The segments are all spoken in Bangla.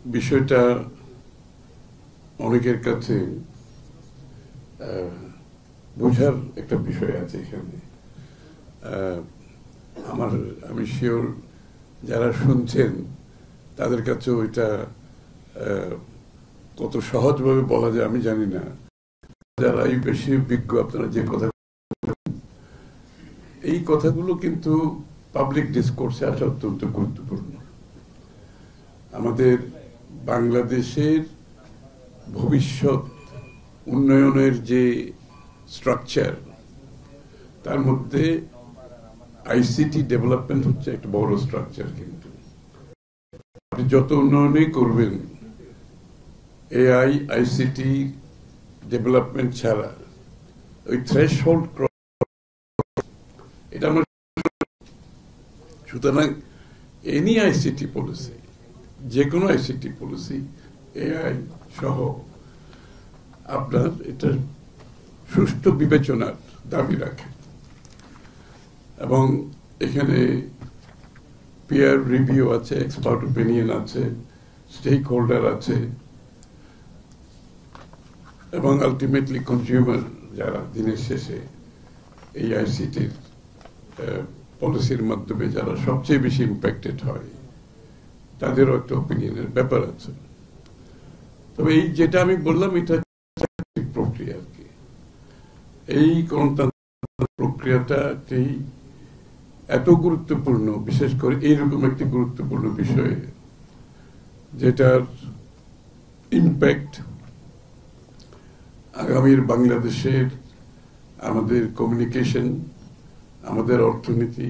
বিষয়টা অনেকের কাছে বোঝার একটা বিষয় আছে এখানে। আমি শিওর যারা শুনছেন তাদের কাছেও এটা কত সহজভাবে বলা যায় আমি জানি না। যারা এই বেশি বিজ্ঞ, আপনারা যে কথা, এই কথাগুলো কিন্তু পাবলিক ডিসকোর্সে আসা অত্যন্ত গুরুত্বপূর্ণ। আমাদের বাংলাদেশের ভবিষ্যৎ উন্নয়নের যে স্ট্রাকচার, তার মধ্যে আইসিটি ডেভেলপমেন্ট হচ্ছে একটা বড় স্ট্রাকচার। কিন্তু আপনি যত উন্নয়নই করবেন, এআই আইসিটি ডেভেলপমেন্ট ছাড়া ওই থ্রেশহোল্ড এটা আমরা, সুতরাং এনি আইসিটি পলিসি, যে কোনো আইসিটি পলিসি এআই সহ আপনার এটা সুষ্ঠু বিবেচনার দাবি রাখে এবং এখানে পিয়ার রিভিউ আছে, এক্সপার্ট ওপিনিয়ন আছে, স্টেক হোল্ডার আছে এবং আলটিমেটলি কনজিউমার যারা দিনের শেষে এই আইসিটির পলিসির মাধ্যমে যারা সবচেয়ে বেশি ইম্প্যাক্টেড হয়, তাদেরও একটা ওপিনিয়নের ব্যাপার আছে। তবে এই যেটা আমি বললাম, এটা প্রক্রিয়া আর কি। এই গণতান্ত্রিক প্রক্রিয়াটাকেই এত গুরুত্বপূর্ণ, বিশেষ করে এইরকম একটি গুরুত্বপূর্ণ বিষয়ে যেটার ইম্প্যাক্ট আগামীর বাংলাদেশের আমাদের কমিউনিকেশন, আমাদের অর্থনীতি,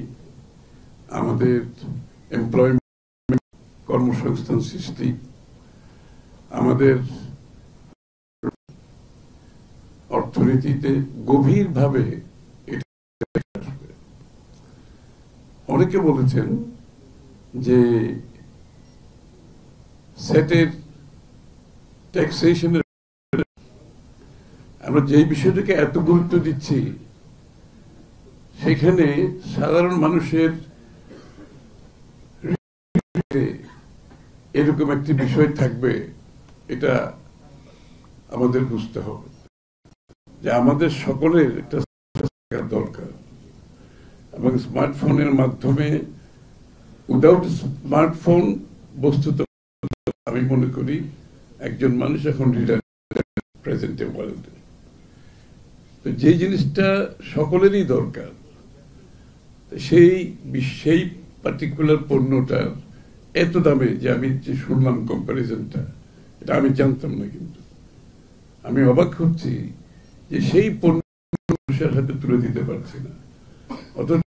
আমাদের এমপ্লয়মেন্ট, কর্মসংস্থান সৃষ্টি, আমাদের অর্থনীতিতে গভীরভাবে এটা আসবে। অনেকে বলেছেন যে সেটের ট্যাক্সেশনের আমরা যেই বিষয়টাকে এত গুরুত্ব দিচ্ছি, সেখানে সাধারণ মানুষের এরকম একটি বিষয় থাকবে, এটা আমাদের বুঝতে হবে যে আমাদের সকলের একটা দরকার। এবং স্মার্টফোনের মাধ্যমে, উইদাউট স্মার্টফোন বস্তুত আমি মনে করি একজন মানুষ এখন প্রেজেন্ট ওয়ার্ল্ডে, তো যে জিনিসটা সকলেরই দরকার, সেই পার্টিকুলার পণ্যটার এত দামে, যে আমি যে শুনলাম কম্পারিজনটা, এটা আমি জানতাম না। কিন্তু আমি অবাক হচ্ছি যে সেই পণ্য মানুষের হাতে তুলে দিতে পারছি না। অথচ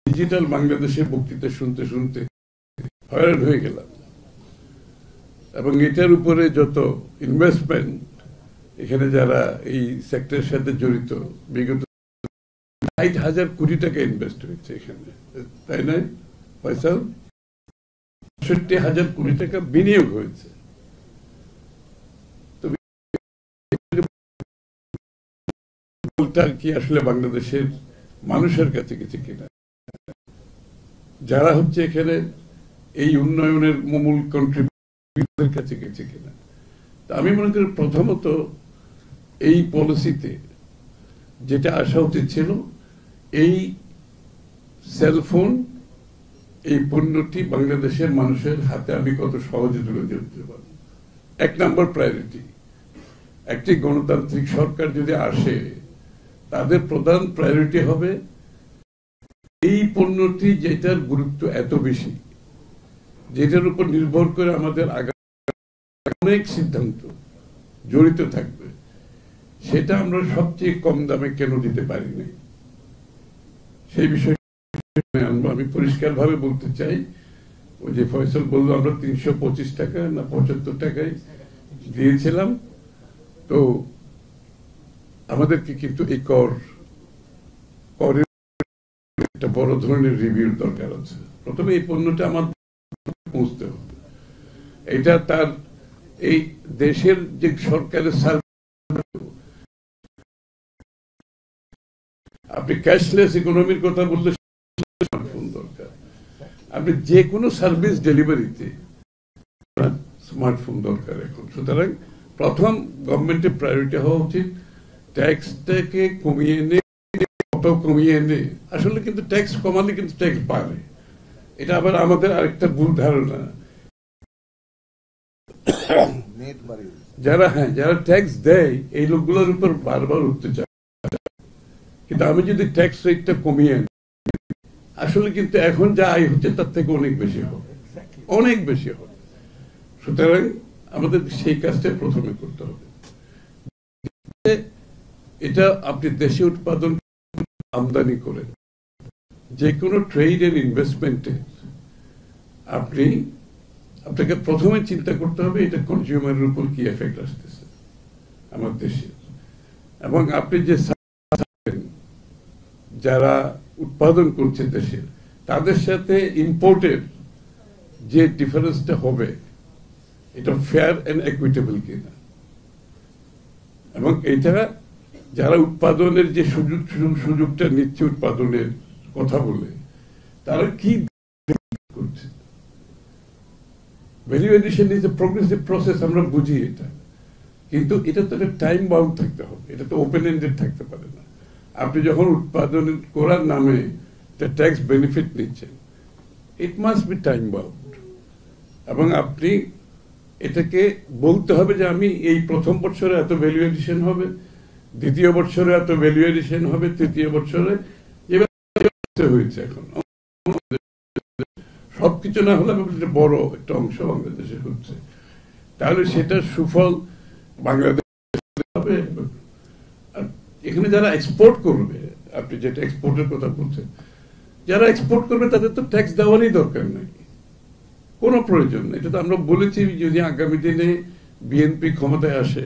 ডিজিটাল বাংলাদেশের বক্তৃতা শুনতে শুনতে হয়রান হয়ে গেলাম। এবং এটার উপরে যত ইনভেস্টমেন্ট, এখানে যারা এই সেক্টরের সাথে জড়িত, বিগত ৬০,০০০ কোটি টাকা ইনভেস্ট হয়েছে এখানে, তাই নয় ফয়সাল? ৬৭,০০০ কোটি টাকা বিনিয়োগ হয়েছে। কি আসলে বাংলাদেশের মানুষের কাছে গেছে কিনা, যারা হচ্ছে এখানে এই উন্নয়নের মূল কন্ট্রিবিউটরের কাছে গেছে কিনা। আমি মনে করি প্রথমত এই পলিসিতে যেটা আসা উচিত ছিল, এই সেলফোন, এই পণ্যটি বাংলাদেশের মানুষের হাতে আমি কত সহজে তুলে দিতে পারব, এক নম্বর প্রায়োরিটি। একটি গণতান্ত্রিক সরকার যদি আসে, তাদের প্রধান প্রায়োরিটি হবে এই পণ্যটি, যেটার গুরুত্ব এত বেশি, যেটার উপর নির্ভর করে আমাদের আগামী অনেক সিদ্ধান্ত জড়িত থাকবে, সেটা আমরা সবচেয়ে কম দামে কেন দিতে পারি না, সেই বিষয়ে আমি পরিষ্কার ভাবে বলতে চাই। ওই যে ফয়সাল বললো আমরা ৩২৫ টাকা না ৭৫ টাকায় দিয়েছিলাম, তো আমাদেরকে কিন্তু এই করের একটা বড় ধরনের রিভিউর দরকার আছে। প্রথমে এই পণ্যটা আমার পৌঁছতে হবে, এটা তার এই দেশের যে সরকারের সার্ভিস। আপনি ক্যাশলেস ইকোনমির কথা বললে স্মার্টফোন দরকার। আপনি যে কোনো সার্ভিস ডেলিভারিতে স্মার্টফোন দরকার এখন। সুতরাং প্রথম গভর্নমেন্টের প্রায়োরিটি হওয়া উচিত ট্যাক্সটাকে কমিয়ে এনে আসলে কিন্তু ট্যাক্স কমালে কিন্তু ট্যাক্স বাড়ে। এটা আবার আমাদের আরেকটা ভুল ধারণা। যারা ট্যাক্স দেয় এই লোকগুলোর উপর বারবার উঠতে চায়, কিন্তু আমি যদি ট্যাক্স রেটটা কমিয়ে আনি আসলে কিন্তু এখন যা আয় হচ্ছে তার থেকে অনেক বেশি হবে, অনেক বেশি হবে। সুতরাং আমাদের সেই কাজটা প্রথমে করতে হবে। এটা আপনি দেশে উৎপাদন আমদানি করেন, যে কোনো ট্রেড এন্ড ইনভেস্টমেন্টে আপনাকে প্রথমে চিন্তা করতে হবে এটা কনজিউমারের উপর কি এফেক্ট আসতেছে আমার দেশে। এবং আপনি যে যারা উৎপাদন করছে দেশের, তাদের সাথে ইম্পোর্টের যে ডিফারেন্সটা হবে এটা ফেয়ার এন্ড ইকুইটেবল কিনা, এবং এটা যারা উৎপাদনের যে সুযোগটা নিচ্ছে উৎপাদনের কথা বলে তারা কি করছে। Value addition is a progressive process, আমরা বুঝি এটা, কিন্তু এটা তো একটা টাইম বাউন্ড থাকতে হবে, এটা তো ওপেন এন্ডেড থাকতে পারে না। আপনি যখন উৎপাদন করার নামে ট্যাক্স বেনিফিট নিচ্ছেন, it must be time bound, এবং আপনি এটাকে বলতে হবে যে আমি এই প্রথম বছরে এত ভ্যালু এডিশন হবে, দ্বিতীয় বছরে এত ভ্যালু এডিশন হবে, তৃতীয় বছরে হয়েছে। এখন সবকিছু না হলে বড় একটা অংশ বাংলাদেশে হচ্ছে, তাহলে সেটার সুফল বাংলাদেশ হবে। এখানে যারা এক্সপোর্ট করবে, আপনি যেটা এক্সপোর্টের কথা বলছেন, যারা এক্সপোর্ট করবে তাদের তো ট্যাক্স দেওয়ারই দরকার নাই, কোনো প্রয়োজন নেই। এটা তো আমরা বলেছি যদি আগামী দিনে বিএনপি ক্ষমতায় আসে,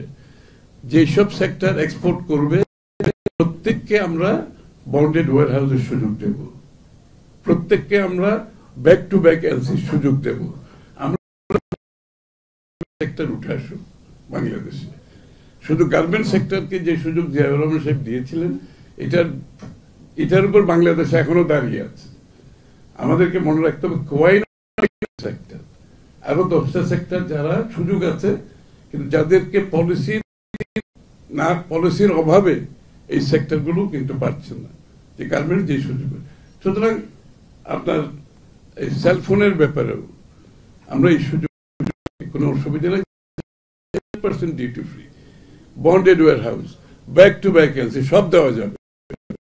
যেসব সেক্টর এক্সপোর্ট করবে প্রত্যেককে আমরা বন্ডেড ওয়্যারহাউসের সুযোগ দেব, প্রত্যেককে আমরা ব্যাক টু ব্যাক এলসির সুযোগ দেব। আমরা সেক্টর উঠে আসুক বাংলাদেশে। শুধু গার্মেন্ট সেক্টরকে যে সুযোগ জিয়াউর রহমান সাহেব দিয়েছিলেন, এটার উপর বাংলাদেশ এখনো দাঁড়িয়ে আছে। আমাদেরকে মনে রাখতে হবে সেক্টর আরো 10টা সেক্টর যারা সুযোগ আছে, কিন্তু যাদেরকে পলিসির অভাবে এই সেক্টরগুলো কিন্তু পারছে না, যে গার্মেন্ট যে সুযোগ। সুতরাং আপনার এই সেলফোনের ব্যাপারেও আমরা এই সুযোগ, কোনো অসুবিধা নেই, 100% duty free, bonded warehouse, back to back LC সব দেওয়া যাবে,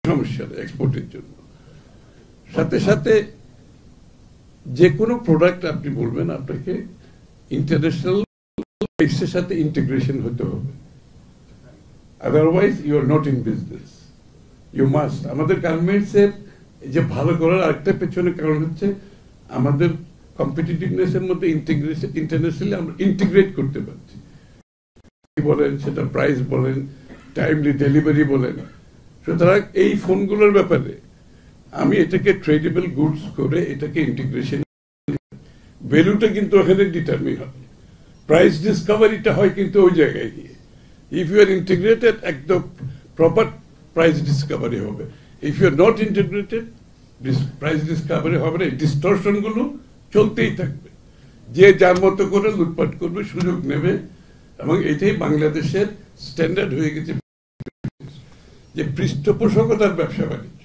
সমস্যা নেই এক্সপোর্টের জন্য। সাথে সাথে যে কোনো প্রোডাক্ট আপনি বলবেন, আপনাকে ইন্টারন্যাশনাল এর সাথে ইন্টিগ্রেশন হতে হবে, otherwise you are not in business. You must. আমাদের গার্মেন্টস এর যে ভালো করার আরেকটা পেছনে কারণ হচ্ছে আমাদের কম্পিটিটিভনেস এর মধ্যে ইন্টারন্যাশনালি আমরা ইন্টিগ্রেট করতে পারছি, বলেন সেটা প্রাইস বলেন, টাইমলি ডেলিভারি বলেন। সুতরাং এই ফোনগুলোর ব্যাপারে আমি এটাকে ট্রেডেবল গুডস করে এটাকে ইন্টিগ্রেশন, ভ্যালুটা কিন্তু ওখানে ডিটারমিন হবে, প্রাইস ডিসকভারিটা হয় কিন্তু ওই জায়গায় গিয়ে। ইফ ইউ আর ইন্টিগ্রেটেড একদম প্রপার প্রাইস ডিসকভারি হবে, if you are not integrated price discovery হবে না। ডিস্টরশন গুলো চলতেই থাকবে, যে যার মতো করে লুটপাট করবে, সুযোগ নেবে, এবং এটাই বাংলাদেশের স্ট্যান্ডার্ড হয়ে গেছে যে পৃষ্ঠপোষকতার ব্যবসা বাণিজ্য।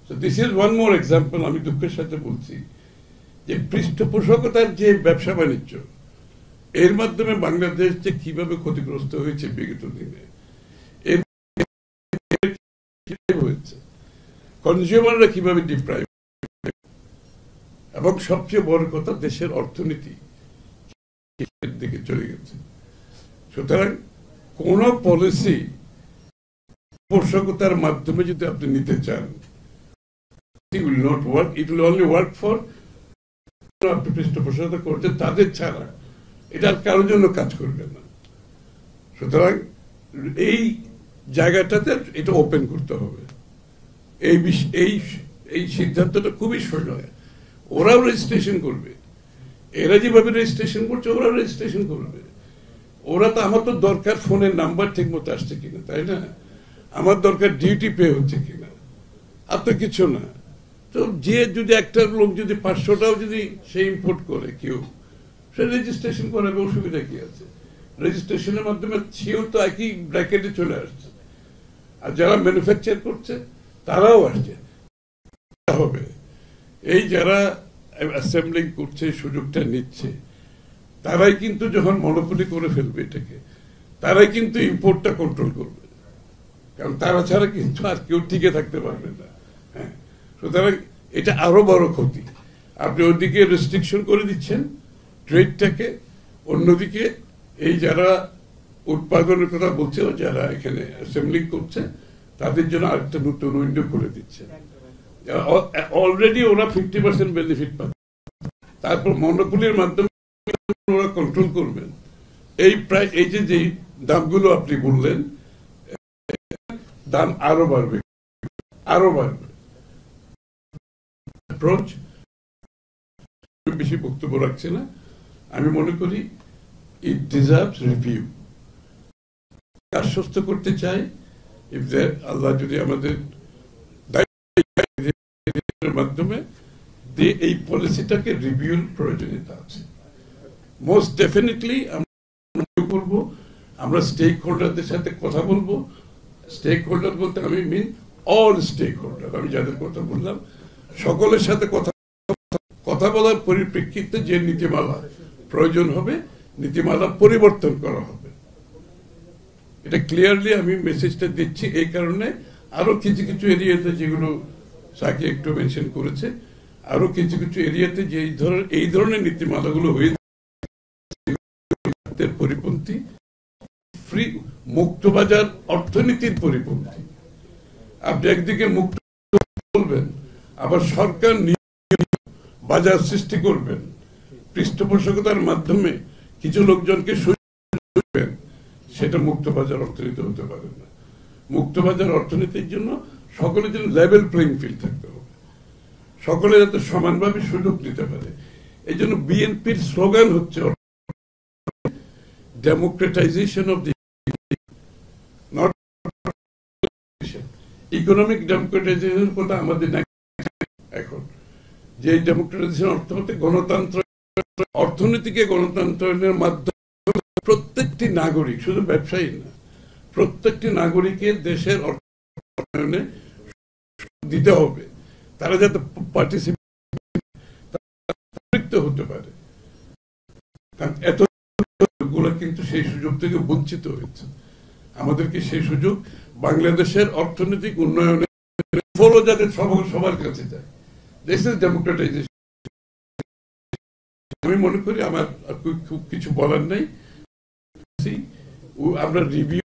So this is one more example, আমি দুঃখের সাথে বলছি যে পৃষ্ঠপোষকতার যে ব্যবসা বাণিজ্য, এর মাধ্যমে বাংলাদেশ যে কিভাবে ক্ষতিগ্রস্ত হয়েছে বিগত দিনে, হয়েছে কনজিউমাররা কিভাবে ডিপ্রাইভ, এবং সবচেয়ে বড় কথা দেশের অর্থনীতি দিকে চলে গেছে। সুতরাং কোন পলিসি পোষকতার মাধ্যমে যদি আপনি নিতে চান, it will not work, it will only work for আপনি পৃষ্ঠপোষকতা করছেন তাদের ছাড়া, এটা আর কারোর জন্য কাজ করবে না। সুতরাং এই জায়গাটাতে এটা ওপেন করতে হবে। এই সিদ্ধান্তটা খুবই সোজা। ওরাও রেজিস্ট্রেশন করবে, এরা যেভাবে রেজিস্ট্রেশন করছে ওরাও রেজিস্ট্রেশন করবে। ওরা তো, আমার তো দরকার ফোনের নাম্বার ঠিক মতো আসছে কিনা, তাই না? আমার দরকার ডিউটি পে হচ্ছে কিনা, আর তো কিছু না। তো যে যদি একটা লোক যদি 500টাও যদি সে ইম্পোর্ট করে কেউ, সে রেজিস্ট্রেশন করাবে, অসুবিধা কি আছে? রেজিস্ট্রেশনের মাধ্যমে সেও তো একই ব্র্যাকেটে চলে আসছে, আর যারা ম্যানুফ্যাকচার করছে তারাও আসছে। হবে এই যারা অ্যাসেম্বলিং করছে, সুযোগটা নিচ্ছে, তারাই কিন্তু যখন মনোপলি করে ফেলবে এটাকে, তারাই কিন্তু ইম্পোর্টটা কন্ট্রোল করবে, কারণ তারা ছাড়া কিন্তু আর কেউ টিকে থাকতে পারবে না। হ্যাঁ, সুতরাং এটা আরো বড় ক্ষতি। আপনি ওইদিকে রেস্ট্রিকশন করে দিচ্ছেন ট্রেডটাকে, অন্যদিকে এই যারা উৎপাদনের কথা বলছে, যারা এখানে অ্যাসেম্বলিং করছে, তাদের জন্য আরেকটা নতুন উইন্ডো করে দিচ্ছে। অলরেডি ওরা 50% বেনিফিট পাচ্ছে, তারপর মনোপলির মাধ্যমে ওরা কন্ট্রোল করবেন। এই প্রায় এই যে দামগুলো আপনি বললেন, দাম আরো বাড়বে, আরো বাড়বে। অ্যাপ্রোচ বেশি বক্তব্য রাখছে না, আমি মনে করি ইট ডিজার্ভস রিভিউ। আশ্বস্ত করতে চাই, ইফ আল্লাহ যদি আমাদের মাধ্যমে এই পলিসিটাকে রিভিউর প্রয়োজনীয়তা আছে। মোস্ট ডেফিনেটলি আমরা করবো, আমরা স্টেক হোল্ডারদের সাথে কথা বলবো। স্টেক হোল্ডার বলতে আমি মিন অল স্টেক হোল্ডার, আমি যাদের কথা বললাম সকলের সাথে কথা বলার পরিপ্রেক্ষিতে যে নীতিমালা প্রয়োজন হবে, নীতিমালা পরিবর্তন করা হবে। এটা ক্লিয়ারলি আমি মেসেজটা দিচ্ছি। এই কারণে আরো কিছু কিছু এরিয়াতে, যেগুলো সাকি একটু মেনশন করেছে, আরো কিছু কিছু এরিয়াতে যে এই ধরনের নীতিমালাগুলো হয়ে পরিপন্থী, ফ্রি মুক্তবাজার অর্থনীতির পরিপন্থী। আপনি একদিকে মুক্ত বলবেন, আবার সরকার বাজার সৃষ্টি করবেন, পৃষ্ঠপোষকতার মাধ্যমে কিছু লোকজনকে সুযোগ, সেটা মুক্তবাজার অর্থনীতি হতে পারে না। মুক্তবাজার অর্থনীতির জন্য সকলের জন্য লেভেল প্লেইং ফিল্ড থাকতে হবে, সকলে যাতে সমানভাবে সুযোগ নিতে পারে। এই জন্য বিএনপির স্লোগান হচ্ছে democratisation of the, not economic democratisation কথা আমাদের এখন। যে ডেমোক্রেটাইজেশন অর্থ হতে গণতন্ত্র, অর্থনীতিকে গণতন্ত্রের মাধ্যমে প্রত্যেকটি নাগরিক, শুধু ব্যবসায়ী না, প্রত্যেকটি নাগরিকের দেশের অর্থায়নে দিতে হবে। তারা যাতে পার্টিসিপেট হতে পারে, কারণ এতগুলো কিন্তু সেই সুযোগ থেকে বঞ্চিত হয়েছে। আমাদেরকে সেই সুযোগ বাংলাদেশের অর্থনৈতিক উন্নয়নে ফলো যাতে সবার কাছে যায়, দিস ইজ ডেমোক্রেটাইজেশন। আমি মনে করি আমার খুব কিছু বলার নেই। আমরা রিভিউ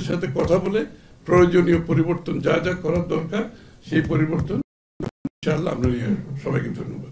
সাথে কথা বলে প্রয়োজনীয় পরিবর্তন যা যা করার দরকার, সেই পরিবর্তন ইনশাআল্লাহ আমরা নিয়ে আসবো। সবাইকে ধন্যবাদ।